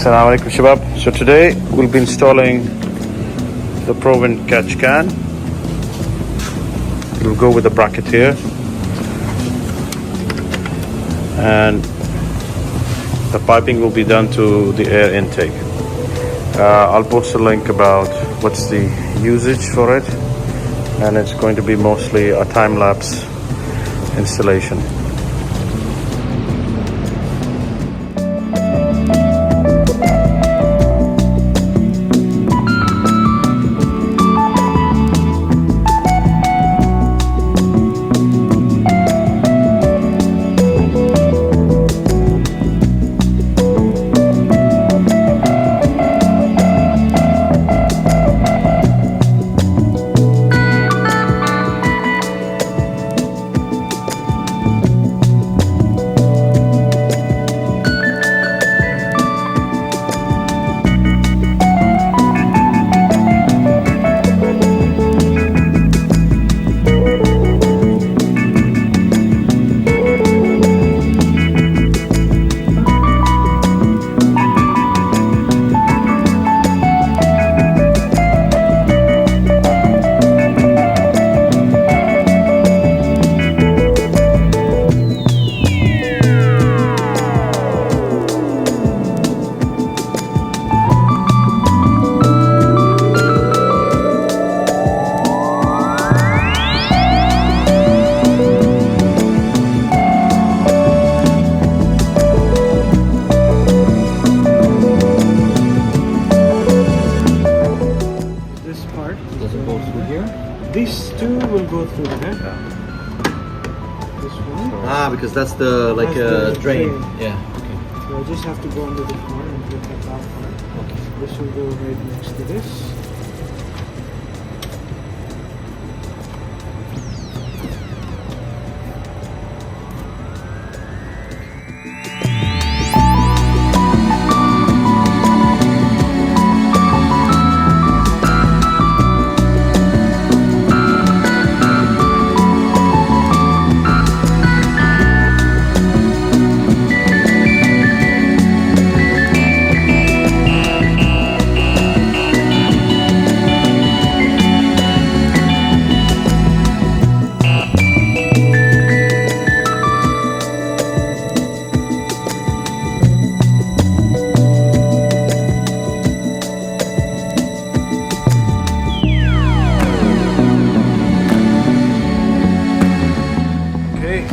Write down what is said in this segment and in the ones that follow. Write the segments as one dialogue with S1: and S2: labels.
S1: Assalamu alaikum Shabab. So today we'll be installing the Provent catch can. We'll go with the bracket here, and the piping will be done to the air intake. I'll post a link about what's the usage for it, and it's going to be mostly a time-lapse installation.
S2: These two will go through there. This one.
S3: Because that's the drain. Yeah. Okay.
S2: So I just have to go under the car and get that out part. Okay. This will go right next to this.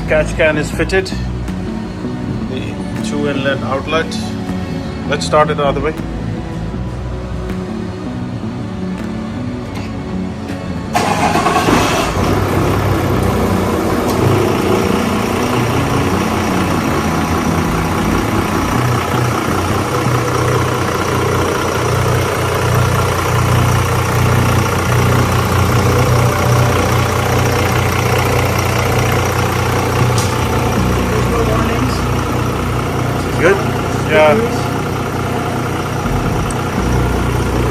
S1: Catch can is fitted, the 2 inlet outlet. Let's start it the other way. Good? Yeah.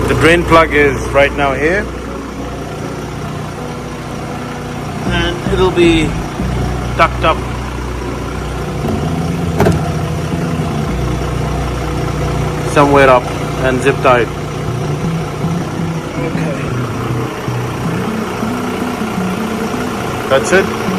S1: The drain plug is right now here, and it'll be tucked up somewhere up and zip tied. Okay. That's it.